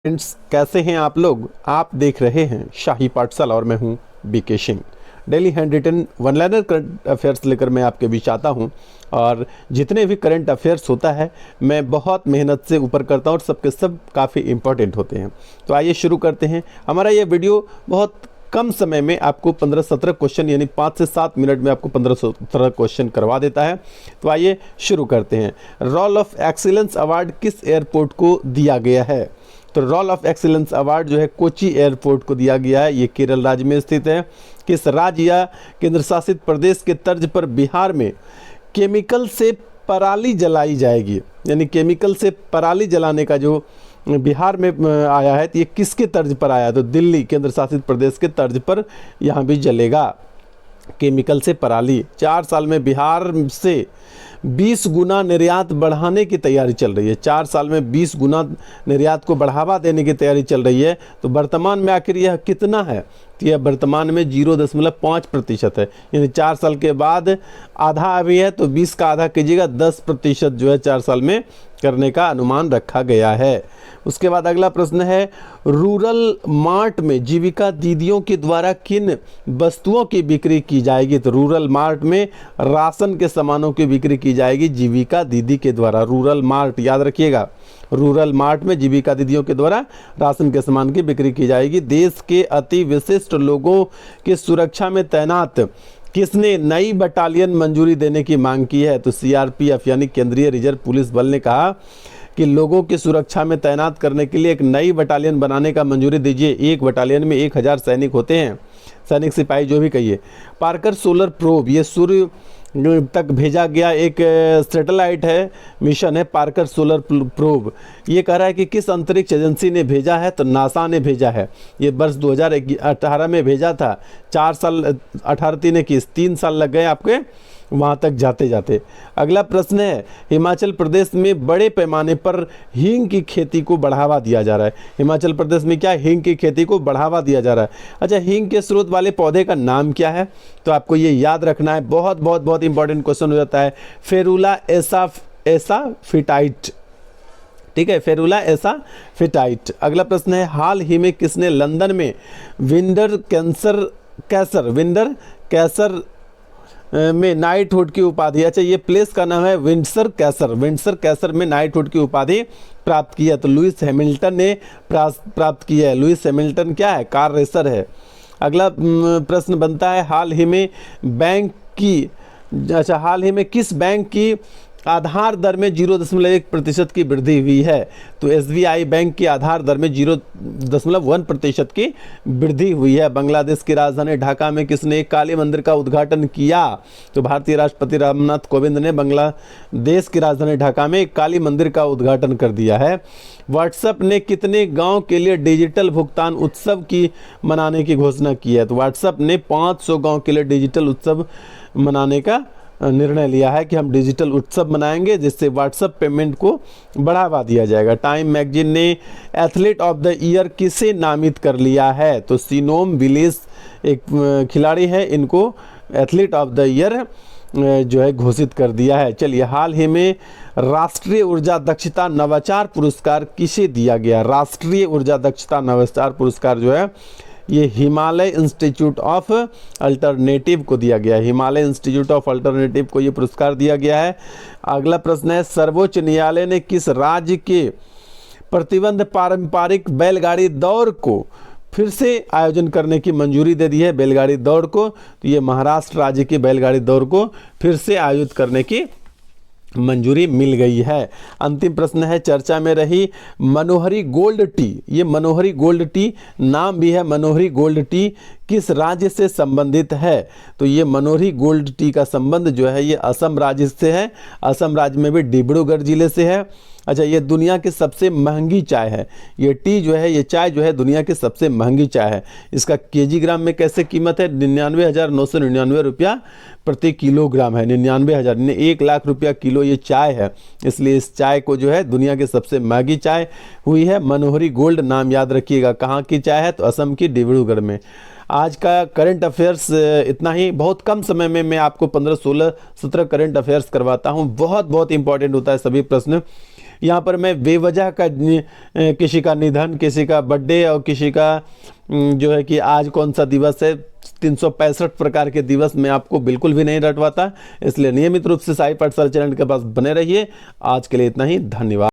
Friends, कैसे हैं आप लोग। आप देख रहे हैं शाही पाठशाला और मैं हूं B K Singh. Daily hand written one liner current affairs लेकर मैं आपके बीच आता हूं और जितने भी करंट अफेयर्स होता है मैं बहुत मेहनत से ऊपर करता हूं और सबके सब काफ़ी इंपॉर्टेंट होते हैं। तो आइए शुरू करते हैं। हमारा ये वीडियो बहुत कम समय में आपको 15-17 क्वेश्चन यानी 5 से 7 मिनट में आपको 15-17 क्वेश्चन करवा देता है। तो आइए शुरू करते हैं। रोल ऑफ एक्सीलेंस अवार्ड किस एयरपोर्ट को दिया गया है? तो रोल ऑफ एक्सीलेंस अवार्ड जो है कोची एयरपोर्ट को दिया गया है। ये केरल राज्य में स्थित है। किस राज्य या केंद्र शासित प्रदेश के तर्ज पर बिहार में केमिकल से पराली जलाई जाएगी? यानी केमिकल से पराली जलाने का जो बिहार में आया है, तो ये किसके तर्ज पर आया है? तो दिल्ली केंद्र शासित प्रदेश के तर्ज पर यहाँ भी जलेगा केमिकल से पराली। 4 साल में बिहार से 20 गुना निर्यात बढ़ाने की तैयारी चल रही है। 4 साल में 20 गुना निर्यात को बढ़ावा देने की तैयारी चल रही है। तो वर्तमान में आखिर यह कितना है? तो यह वर्तमान में 0.5% है। यानी 4 साल के बाद आधा अभी है, तो 20 का आधा कीजिएगा, 10% जो है 4 साल में करने का अनुमान रखा गया है। उसके बाद अगला प्रश्न है, रूरल मार्ट में जीविका दीदियों के द्वारा किन वस्तुओं की बिक्री की जाएगी? तो रूरल मार्ट में राशन के सामानों की बिक्री की जाएगी जीविका दीदी के द्वारा। रूरल मार्ट याद रखिएगा, रूरल मार्ट में जीविका दीदियों के द्वारा राशन के सामान की बिक्री की जाएगी। देश के अति विशिष्ट लोगों की सुरक्षा में तैनात किसने नई बटालियन मंजूरी देने की मांग की है? तो सीआरपीएफ यानी केंद्रीय रिजर्व पुलिस बल ने कहा कि लोगों की सुरक्षा में तैनात करने के लिए एक नई बटालियन बनाने का मंजूरी दीजिए। एक बटालियन में 1000 सैनिक होते हैं, सैनिक सिपाही जो भी कहिए। पार्कर सोलर प्रोब, ये सूर्य तक भेजा गया एक सैटेलाइट है, मिशन है पार्कर सोलर प्रोब। ये कह रहा है कि किस अंतरिक्ष एजेंसी ने भेजा है? तो नासा ने भेजा है। ये वर्ष 2018 में भेजा था। 4 साल 3 साल लग गए आपके वहाँ तक जाते जाते। अगला प्रश्न है, हिमाचल प्रदेश में बड़े पैमाने पर हींग की खेती को बढ़ावा दिया जा रहा है। हिमाचल प्रदेश में क्या हींग की खेती को बढ़ावा दिया जा रहा है? अच्छा, हींग के स्रोत वाले पौधे का नाम क्या है? तो आपको ये याद रखना है, बहुत बहुत बहुत इंपॉर्टेंट क्वेश्चन हो जाता है। फेरुला एसाफिटाइट, ठीक है, फेरुला एसाफिटाइट। अगला प्रश्न है, हाल ही में किसने लंदन में विंडर कैसर में नाइटहुड की उपाधि, अच्छा ये प्लेस का नाम है विंडसर कैसर में नाइटहुड की उपाधि प्राप्त की है? तो लुइस हैमिल्टन ने प्राप्त की है। लुइस हैमिल्टन क्या है? कार रेसर है। अगला प्रश्न बनता है, हाल ही में किस बैंक की आधार दर में 0.1% की वृद्धि हुई है? तो एसबीआई बैंक की आधार दर में 0.1% की वृद्धि हुई है। बांग्लादेश की राजधानी ढाका में किसने एक काली मंदिर का उद्घाटन किया? तो भारतीय राष्ट्रपति रामनाथ कोविंद ने बांग्लादेश की राजधानी ढाका में एक काली मंदिर का उद्घाटन कर दिया है। व्हाट्सएप ने कितने गांव के लिए डिजिटल भुगतान उत्सव की मनाने की घोषणा की है? तो व्हाट्सएप ने 500 गाँव के लिए डिजिटल उत्सव मनाने का निर्णय लिया है कि हम डिजिटल उत्सव मनाएंगे, जिससे व्हाट्सएप पेमेंट को बढ़ावा दिया जाएगा। टाइम मैगजीन ने एथलीट ऑफ द ईयर किसे नामित कर लिया है? तो सिनोम विलियम्स एक खिलाड़ी है, इनको एथलीट ऑफ द ईयर जो है घोषित कर दिया है। चलिए, हाल ही में राष्ट्रीय ऊर्जा दक्षता नवाचार पुरस्कार किसे दिया गया? राष्ट्रीय ऊर्जा दक्षता नवाचार पुरस्कार जो है ये हिमालय इंस्टीट्यूट ऑफ अल्टरनेटिव को दिया गया है। हिमालय इंस्टीट्यूट ऑफ अल्टरनेटिव को ये पुरस्कार दिया गया है। अगला प्रश्न है, सर्वोच्च न्यायालय ने किस राज्य के प्रतिबंध पारंपरिक बैलगाड़ी दौड़ को फिर से आयोजन करने की मंजूरी दे दी है? बैलगाड़ी दौड़ को, तो ये महाराष्ट्र राज्य की बैलगाड़ी दौड़ को फिर से आयोजित करने की मंजूरी मिल गई है। अंतिम प्रश्न है, चर्चा में रही मनोहरी गोल्ड टी, ये मनोहरी गोल्ड टी नाम भी है, मनोहरी गोल्ड टी किस राज्य से संबंधित है? तो ये मनोहरी गोल्ड टी का संबंध जो है ये असम राज्य से है। असम राज्य में भी डिब्रूगढ़ जिले से है। अच्छा, ये दुनिया की सबसे महंगी चाय है। ये टी जो है, ये चाय जो है दुनिया की सबसे महंगी चाय है। इसका केजी ग्राम में कैसे कीमत है? 99,999 रुपया प्रति किलोग्राम है। 99,000 1 लाख रुपया किलो ये चाय है। इसलिए इस चाय को जो है दुनिया की सबसे महंगी चाय हुई है। मनोहरी गोल्ड नाम याद रखिएगा। कहाँ की चाय है? तो असम की डिब्रूगढ़ में। आज का करंट अफेयर्स इतना ही। बहुत कम समय में मैं आपको 15, 16, 17 करंट अफेयर्स करवाता हूँ। बहुत बहुत इंपॉर्टेंट होता है सभी प्रश्न। यहाँ पर मैं बेवजह का किसी का निधन, किसी का बर्थडे और किसी का जो है कि आज कौन सा दिवस है, 365 प्रकार के दिवस मैं आपको बिल्कुल भी नहीं रटवाता। इसलिए नियमित रूप से साई पाठशाला चैनल के पास बने रहिए। आज के लिए इतना ही, धन्यवाद।